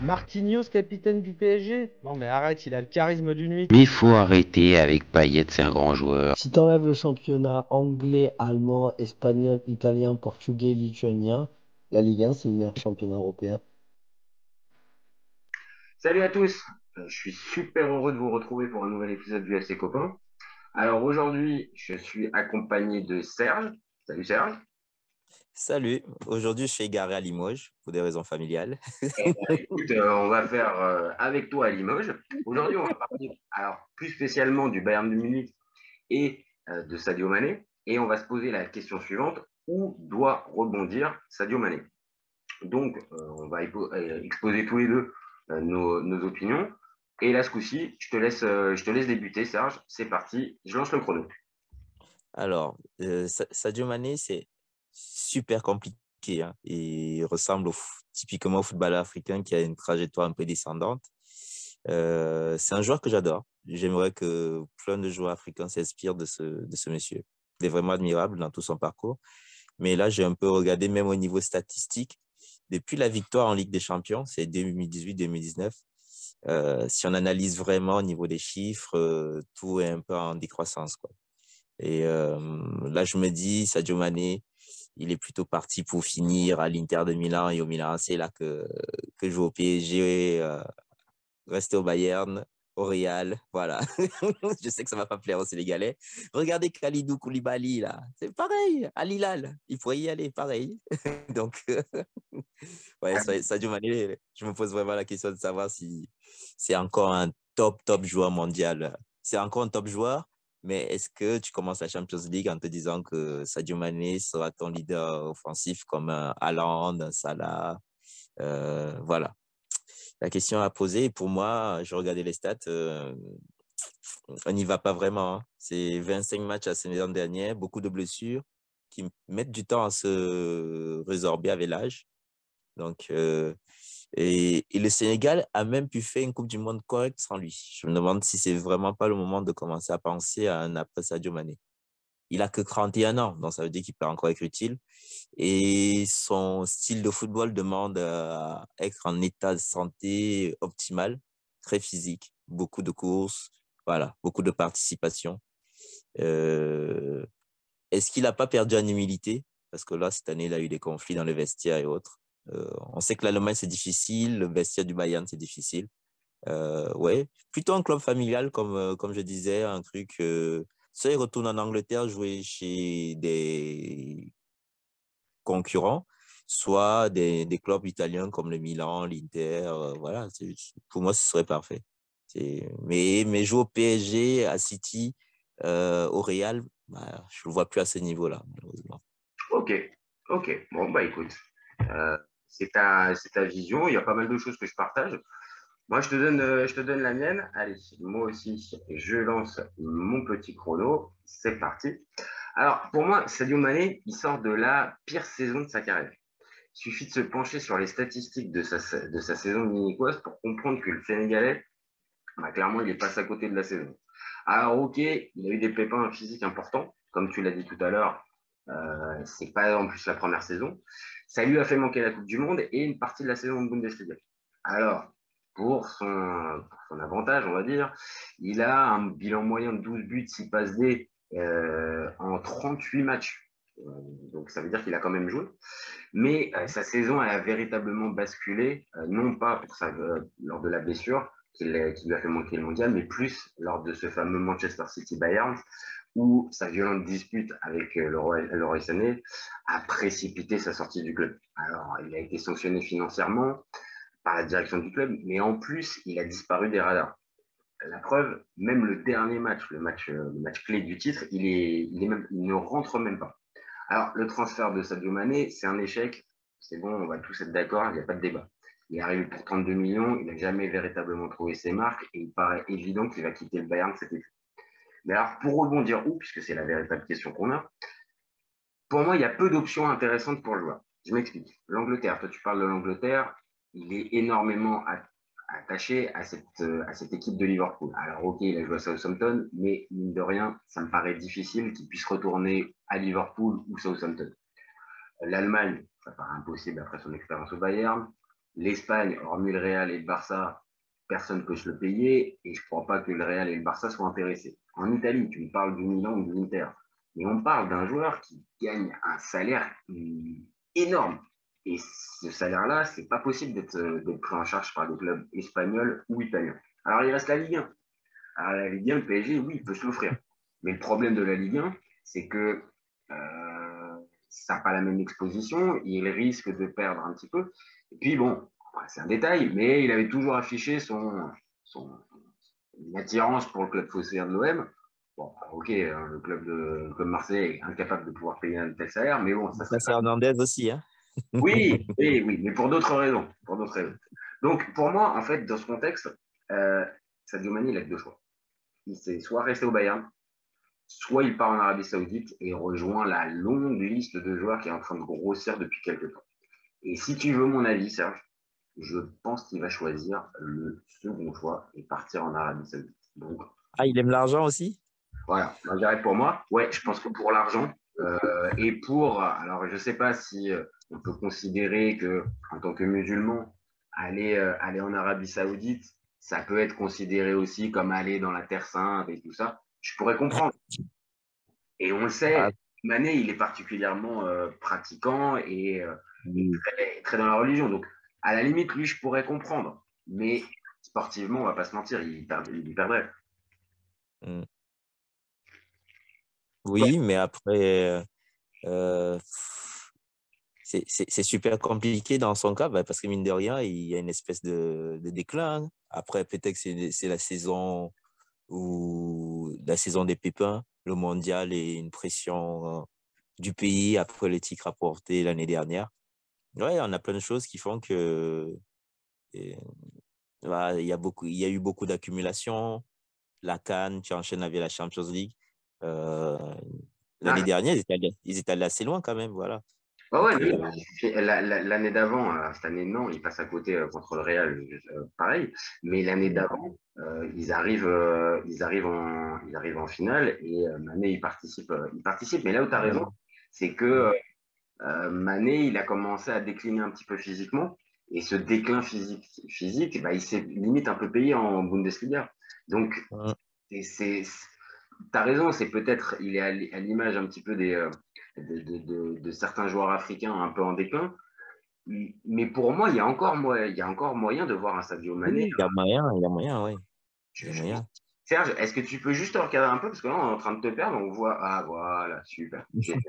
Marquinhos, capitaine du PSG? Non mais arrête, il a le charisme d'une nuit. Mais faut arrêter avec Payet, c'est un grand joueur. Si t'enlèves le championnat anglais, allemand, espagnol, italien, portugais, lituanien, la Ligue 1, c'est le meilleur championnat européen. Salut à tous, je suis super heureux de vous retrouver pour un nouvel épisode du FC Copain. Alors aujourd'hui, je suis accompagné de Serge. Salut Serge. Salut, aujourd'hui je suis égaré à Limoges pour des raisons familiales. Écoute, on va faire avec toi à Limoges. Aujourd'hui, on va parler alors plus spécialement du Bayern de Munich et de Sadio Mané. Et on va se poser la question suivante, où doit rebondir Sadio Mané? Donc, on va exposer tous les deux nos opinions. Et là, ce coup-ci, je te laisse débuter, Serge. C'est parti, je lance le chrono. Alors, Sadio Mané, c'est super compliqué, hein. Il ressemble typiquement au footballeur africain qui a une trajectoire un peu descendante. C'est un joueur que j'adore. J'aimerais que plein de joueurs africains s'inspirent de ce monsieur. Il est vraiment admirable dans tout son parcours. Mais là, j'ai un peu regardé, même au niveau statistique, depuis la victoire en Ligue des Champions, c'est 2018-2019. Si on analyse vraiment au niveau des chiffres, tout est un peu en décroissance, quoi. Et là, je me dis, Sadio Mané, il est plutôt parti pour finir à l'Inter de Milan et au Milan. C'est là que je joue au PSG, rester au Bayern, au Real. Voilà. Je sais que ça ne va pas plaire aux Sénégalais. Regardez Khalidou Koulibaly, là. C'est pareil, à Hilal. Il pourrait y aller, pareil. Donc, ouais, Sadio Mané, je me pose vraiment la question de savoir si c'est encore un top joueur mondial. C'est encore un top joueur, mais est-ce que tu commences la Champions League en te disant que Sadio Mané sera ton leader offensif comme un Haaland, un Salah? Voilà. La question à poser, et pour moi, je regardais les stats, on n'y va pas vraiment, hein. C'est 25 matchs la saison dernière, beaucoup de blessures qui mettent du temps à se résorber avec l'âge. Donc, et le Sénégal a même pu faire une Coupe du Monde correcte sans lui. Je me demande si c'est vraiment pas le moment de commencer à penser à un après Sadio Mané. Il a que 31 ans, donc ça veut dire qu'il peut encore être utile. Et son style de football demande à être en état de santé optimal, très physique, beaucoup de courses, voilà, beaucoup de participation. Euh, Est-ce qu'il n'a pas perdu en humilité? Parce que là, cette année, il a eu des conflits dans le vestiaire et autres. On sait que l'Allemagne, c'est difficile, le vestiaire du Bayern, c'est difficile. Ouais, plutôt un club familial, comme je disais, un truc. Soit il retourne en Angleterre jouer chez des concurrents, soit des clubs italiens comme le Milan, l'Inter. Voilà, pour moi, ce serait parfait. Mais jouer au PSG, à City, au Real, bah, je ne le vois plus à ce niveau-là, malheureusement. Ok, ok. Bon, bah écoute, euh, c'est ta vision. Il y a pas mal de choses que je partage. Moi, je te donne la mienne. Allez, moi aussi, je lance mon petit chrono. C'est parti. Alors, pour moi, Sadio Mané, il sort de la pire saison de sa carrière. Il suffit de se pencher sur les statistiques de sa saison minicoise pour comprendre que le Sénégalais, bah, clairement, il est passé à côté de la saison. Alors, ok, il a eu des pépins physiques importants, comme tu l'as dit tout à l'heure. C'est pas en plus la première saison. Ça lui a fait manquer la Coupe du Monde et une partie de la saison de Bundesliga. Alors, pour son avantage, on va dire, il a un bilan moyen de 12 buts, 6 passes D en 38 matchs. Donc, ça veut dire qu'il a quand même joué. Mais sa saison, elle a véritablement basculé, non pas lors de la blessure qui lui a fait manquer le mondial, mais plus lors de ce fameux Manchester City-Bayern, où sa violente dispute avec le Roy Sané a précipité sa sortie du club. Alors, il a été sanctionné financièrement par la direction du club, mais en plus, il a disparu des radars. La preuve, même le dernier match, le match clé du titre, il ne rentre même pas. Alors, le transfert de Sadio Mané, c'est un échec. C'est bon, on va tous être d'accord, il n'y a pas de débat. Il est arrivé pour 32 millions, il n'a jamais véritablement trouvé ses marques et il paraît évident qu'il va quitter le Bayern cet été. Mais alors, pour rebondir où, puisque c'est la véritable question qu'on a, pour moi, il y a peu d'options intéressantes pour le joueur. Je m'explique. L'Angleterre, toi tu parles de l'Angleterre, il est énormément attaché à cette équipe de Liverpool. Alors ok, il a joué à Southampton, mais mine de rien, ça me paraît difficile qu'il puisse retourner à Liverpool ou Southampton. L'Allemagne, ça paraît impossible après son expérience au Bayern. L'Espagne, hormis le Real et le Barça, personne ne peut se le payer et je ne crois pas que le Real et le Barça soient intéressés. En Italie, tu me parles du Milan ou de l'Inter, mais on parle d'un joueur qui gagne un salaire énorme. Et ce salaire-là, c'est pas possible d'être pris en charge par des clubs espagnols ou italiens. Alors, il reste la Ligue 1. Alors, la Ligue 1, le PSG, oui, il peut se l'offrir. Mais le problème de la Ligue 1, c'est que ça n'a pas la même exposition. Il risque de perdre un petit peu. Et puis, bon, c'est un détail, mais il avait toujours affiché son attirance pour le club phocéen de l'OM. Bon, ok, le club de Marseille est incapable de pouvoir payer un tel salaire, mais bon, ça Ça, serait c'est pas. Hernandez aussi, hein. Oui, oui, oui, mais pour d'autres raisons. Pour d'autres raisons. Donc, pour moi, en fait, dans ce contexte, Sadio Mané, il a que deux choix. Il sait soit rester au Bayern, soit il part en Arabie Saoudite et rejoint la longue liste de joueurs qui est en train de grossir depuis quelques temps. Et si tu veux mon avis, Serge, je pense qu'il va choisir le second choix et partir en Arabie Saoudite. Donc, Ah, il aime l'argent aussi? voilà, moi, j'arrête pour moi. Ouais, je pense que pour l'argent et pour, alors je ne sais pas si on peut considérer que en tant que musulman, aller en Arabie Saoudite, ça peut être considéré aussi comme aller dans la Terre Sainte et tout ça. Je pourrais comprendre. Et on le Ah, sait, Mané, il est particulièrement pratiquant et oui. très dans la religion. Donc, à la limite, lui, je pourrais comprendre. Mais sportivement, on va pas se mentir, il perdrait. Mm. Oui, mais après, euh, c'est super compliqué dans son cas parce que mine de rien, il y a une espèce de déclin. Après, peut-être que c'est la saison la saison des pépins, le mondial et une pression du pays après le titre apporté l'année dernière. Ouais, on a plein de choses qui font que euh, voilà, il y a eu beaucoup d'accumulation. La CAN, tu enchaînes avec la Champions League. Euh, L'année Ah, dernière, ils étaient allés assez loin quand même, voilà. ouais, ouais, Donc, mais l'année d'avant, cette année, non, ils passent à côté contre le Real, pareil. Mais l'année d'avant, ils arrivent en finale et Mané, il participe. Mais là où tu as raison, c'est que Mané, il a commencé à décliner un petit peu physiquement. Et ce déclin physique bah, il s'est limite un peu payé en Bundesliga. Donc, c'est, t'as raison, c'est peut-être, il est à l'image un petit peu de certains joueurs africains un peu en déclin. Mais pour moi, il y a encore moyen de voir un Sadio Mané. oui, il y a moyen, oui. Il y a moyen. Serge, est-ce que tu peux juste te recadrer un peu? Parce que là, on est en train de te perdre. On voit. Ah, voilà, super. Génial.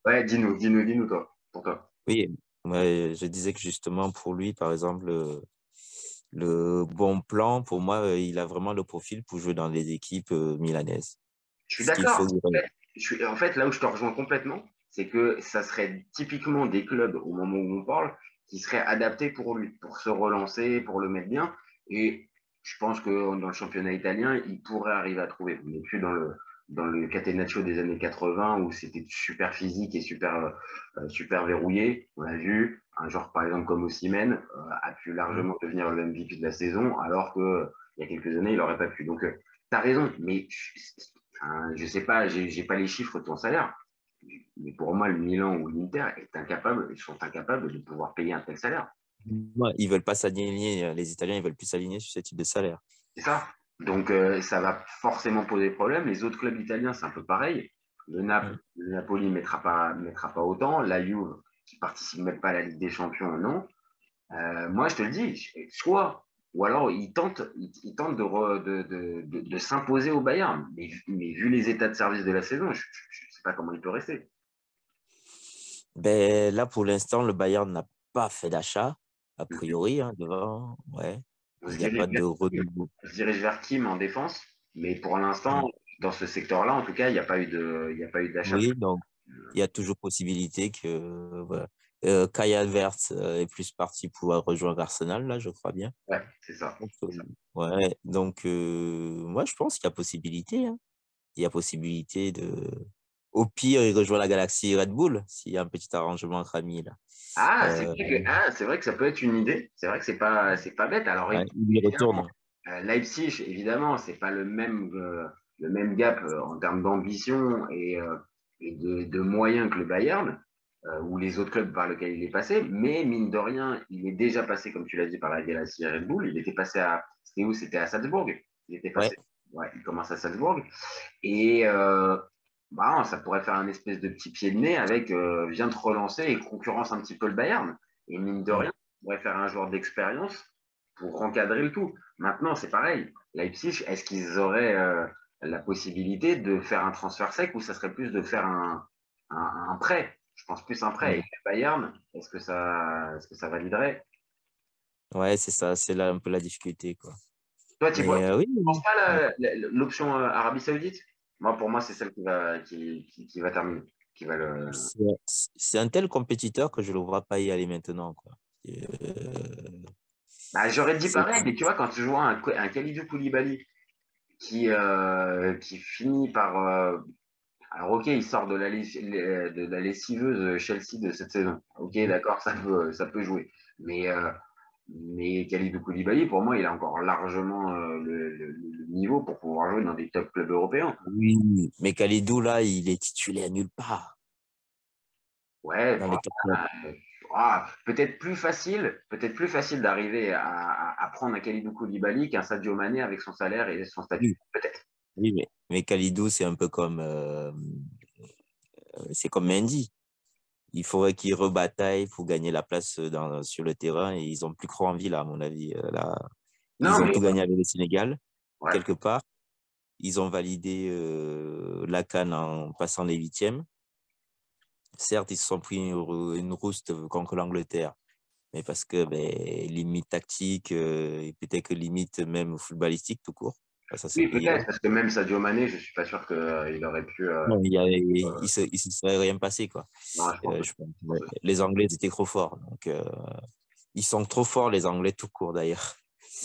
Ouais, dis-nous, toi. Pour toi. Oui, ouais, je disais que justement pour lui, par exemple, le bon plan, pour moi, il a vraiment le profil pour jouer dans les équipes milanaises. Je suis Ce qu'il faut. d'accord. En fait, là où je te rejoins complètement, c'est que ça serait typiquement des clubs, au moment où on parle, qui seraient adaptés pour lui, pour se relancer, pour le mettre bien. Et je pense que dans le championnat italien, il pourrait arriver à trouver. On n'est plus dans le catenaccio des années 80 où c'était super physique et super verrouillé. On l'a vu. Un joueur, par exemple, comme Osimhen, a pu largement devenir le MVP de la saison, alors que il y a quelques années, il n'aurait pas pu. Donc, tu as raison, mais je sais pas, j'ai pas les chiffres de ton salaire, mais pour moi, le Milan ou l'Inter ils sont incapables de pouvoir payer un tel salaire. Ouais, ils veulent pas s'aligner, les Italiens, ils veulent plus s'aligner sur ce type de salaire. C'est ça. Donc, ça va forcément poser problème. Les autres clubs italiens, c'est un peu pareil. Le Napoli mettra pas autant. La Juve, qui participe même pas à la Ligue des Champions, non. Moi, je te le dis, soit, ou alors il tente de s'imposer au Bayern. Mais vu les états de service de la saison, je ne sais pas comment il peut rester. Ben, là, pour l'instant, le Bayern n'a pas fait d'achat, a priori, hein, devant. Ouais. On Il se n'y a dirige pas de vers, renouveau. on se dirige vers Kim en défense, mais pour l'instant, dans ce secteur-là, en tout cas, il n'y a pas eu d'achat. Oui, donc il y a toujours possibilité que voilà. Kai Havertz est plus parti pour rejoindre Arsenal, là, je crois bien. Ouais, c'est ça. Donc, ouais, donc moi, je pense qu'il y a possibilité, hein. Il y a possibilité de. Au pire, il rejoint la galaxie Red Bull, s'il y a un petit arrangement entre amis, là. Euh, C'est vrai que ça peut être une idée. C'est vrai que c'est pas bête. Alors, ouais, il y évidemment, retourne. Leipzig, évidemment, c'est pas le même gap en termes d'ambition et de moyens que le Bayern. ou les autres clubs par lesquels il est passé, mais mine de rien, il est déjà passé, comme tu l'as dit, par la Galaxy Red Bull. Il était passé à, c'était où? C'était à Salzbourg. Il était Ouais, passé, ouais, il commence à Salzbourg. Et bah, ça pourrait faire un espèce de petit pied de nez avec vient de relancer et concurrence un petit peu le Bayern. Et mine de mm, rien, on pourrait faire un joueur d'expérience pour encadrer le tout. Maintenant, c'est pareil. Leipzig, est-ce qu'ils auraient la possibilité de faire un transfert sec ou ça serait plus de faire un prêt? Je pense plus un prêt. Et mm. le Bayern, est-ce que ça validerait? Ouais, c'est ça, c'est là un peu la difficulté, quoi. Toi, tu Mais oui, penses oui. pas l'option Arabie Saoudite? Moi, pour moi, c'est celle qui va terminer, qui va le. C'est un tel compétiteur que je ne le vois pas y aller maintenant, quoi. Et, Bah, j'aurais dit c'est- pareil, mais tu vois, quand tu vois un Kalidou Koulibaly qui finit par. Alors, ok, il sort de la lessiveuse Chelsea de cette saison. Ok, d'accord, ça peut jouer. Mais Kalidou Koulibaly, pour moi, il a encore largement le niveau pour pouvoir jouer dans des top clubs européens. oui, mais Kalidou, là, il est titulaire nulle part Ouais, dans les top clubs. peut-être plus facile d'arriver à prendre un Kalidou Koulibaly qu'un Sadio Mané avec son salaire et son statut. Oui, Peut-être. oui, mais Kalidou, c'est un peu comme, c'est comme Mendy. Il faudrait qu'ils rebataillent pour gagner la place sur le terrain et ils ont plus trop envie, là, à mon avis. Là, Non, ils ont mais tout gagné avec le Sénégal, ouais. quelque part. Ils ont validé la CAN en passant les huitièmes. Certes, ils se sont pris une rouste contre l'Angleterre, mais parce que limite tactique et peut-être que limite même footballistique tout court. Ça s'est Oui, payé. peut-être, parce que même Sadio Mané, je suis pas sûr qu'il aurait pu. Non, il se serait rien passé, quoi. Non, je pense Je aussi. pense Je pense aussi. les Anglais étaient trop forts. Donc, ils sont trop forts, les Anglais, tout court d'ailleurs.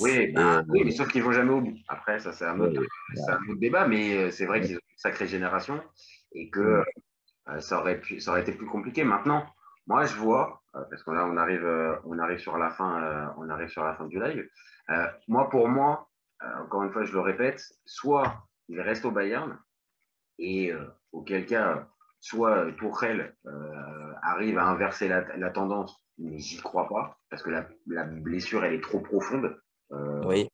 Oui, Et, oui, mais sauf qu'ils vont jamais au bout. Après, ça, ouais, c'est un autre débat, mais c'est vrai ouais, qu'ils ont une sacrée génération et que ouais. ça aurait été plus compliqué. Maintenant, moi, je vois, parce que là, on arrive sur la fin, on arrive sur la fin du live. Pour moi, encore une fois, je le répète, soit il reste au Bayern et auquel cas, soit Tuchel arrive à inverser la tendance, mais j'y crois pas parce que la blessure, elle est trop profonde. Euh, Oui.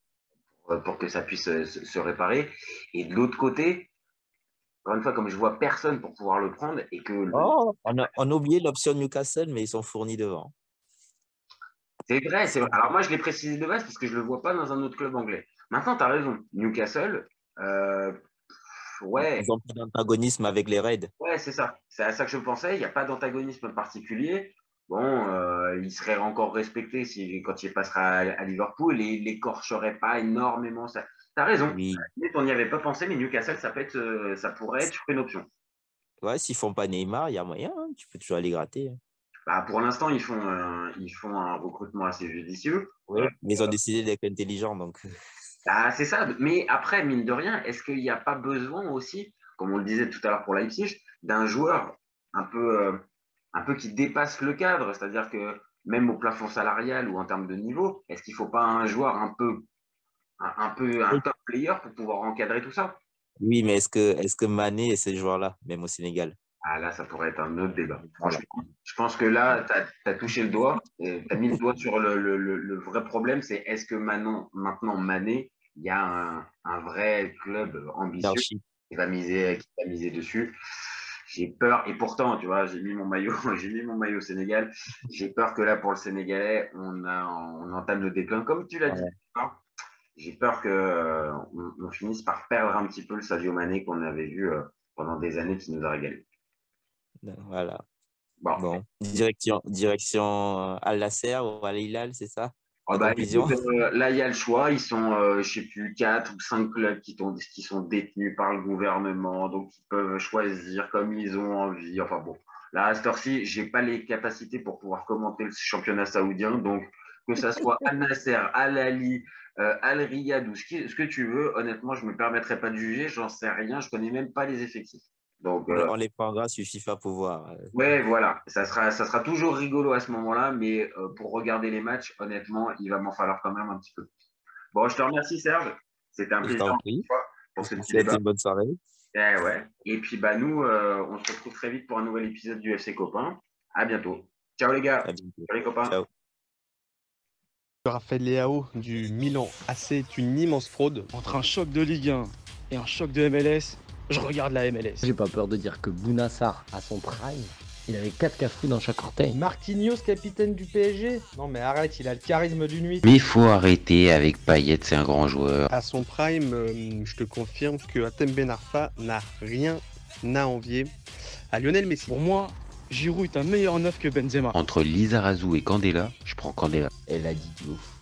pour que ça puisse se réparer. Et de l'autre côté, encore une fois, comme je vois personne pour pouvoir le prendre et que Oh, on a oublié l'option Newcastle, mais ils sont fournis devant. c'est vrai, c'est vrai. Alors moi, je l'ai précisé de base parce que je le vois pas dans un autre club anglais. Maintenant, tu as raison. Newcastle, euh, ouais, Ils ont pas d'antagonisme avec les Reds. ouais, c'est ça. C'est à ça que je pensais. Il n'y a pas d'antagonisme particulier. Bon, il serait encore respecté si, quand il passera à Liverpool et il n'écorcherait pas énormément ça. T'as raison. Oui. On n'y avait pas pensé, mais Newcastle, ça pourrait être une option. Ouais, s'ils font pas Neymar, il y a moyen, hein. Tu peux toujours aller gratter, hein. Bah, pour l'instant, ils font un recrutement assez judicieux. Oui. Mais ils ont décidé d'être intelligents, donc. Bah, c'est ça. Mais après, mine de rien, est-ce qu'il n'y a pas besoin aussi, comme on le disait tout à l'heure pour Leipzig, d'un joueur un peu, euh, un peu qui dépasse le cadre, c'est-à-dire que même au plafond salarial ou en termes de niveau, est-ce qu'il ne faut pas un joueur un top player pour pouvoir encadrer tout ça? Oui, mais est-ce que Mané est ce joueur-là, même au Sénégal? Ah là, ça pourrait être un autre débat. Voilà. Franchement, je pense que là, tu as touché le doigt, tu as mis le doigt sur le vrai problème, c'est est-ce que maintenant Mané, il y a un vrai club ambitieux Leadership. qui va miser dessus. J'ai peur, et pourtant, tu vois, j'ai mis mon maillot, j'ai mis mon maillot au Sénégal. J'ai peur que là, pour le Sénégalais, on entame le déclin, comme tu l'as dit. Ouais. Hein. J'ai peur que on finisse par perdre un petit peu le Sadio Mané qu'on avait vu pendant des années qui nous a régalé. Voilà. Bon, Bon. Direction Al Nasser ou Al Hilal, c'est ça? ah La bah, conclusion? écoute, là, il y a le choix. Ils sont, je sais plus, 4 ou 5 clubs qui sont détenus par le gouvernement, donc ils peuvent choisir comme ils ont envie. Enfin bon, là, à cette heure-ci, j'ai pas les capacités pour pouvoir commenter le championnat saoudien. Donc, que ça soit Al Nasser, Al Ahly, Al Riyad ou ce que tu veux, honnêtement, je me permettrai pas de juger. J'en sais rien. Je connais même pas les effectifs. Donc, On les prendra sur FIFA pour voir. ouais, voilà, ça sera toujours rigolo à ce moment-là, mais pour regarder les matchs, honnêtement, il va m'en falloir quand même un petit peu. Bon, je te remercie, Serge. C'était un Je plaisir t'en encore une prie. fois pour Je ce te petit souhaite débat. une bonne soirée. Ouais. Et puis, bah, nous, on se retrouve très vite pour un nouvel épisode du FC Copain. À bientôt. Ciao les gars. À bientôt. Ciao les copains. Ciao. Raphaël Leao du Milan AC est une immense fraude. Entre un choc de Ligue 1 et un choc de MLS, je regarde la MLS. J'ai pas peur de dire que Bouna Sarr, à son prime, il avait 4 cafous dans chaque orteil. Marquinhos, capitaine du PSG? Non mais arrête, il a le charisme d'une nuit. Mais il faut arrêter avec Payet, c'est un grand joueur. À son prime, je te confirme que Hatem Ben Arfa n'a rien à envier à Lionel Messi. Pour moi, Giroud est un meilleur neuf que Benzema. Entre Lizarazu et Candela, je prends Candela. Elle a dit de ouf.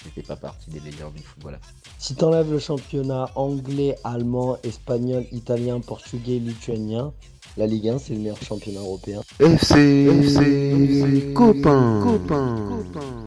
C'était pas partie des meilleurs du football. Si t'enlèves le championnat anglais, allemand, espagnol, italien, portugais, lituanien, la Ligue 1 c'est le meilleur championnat européen. FC copain.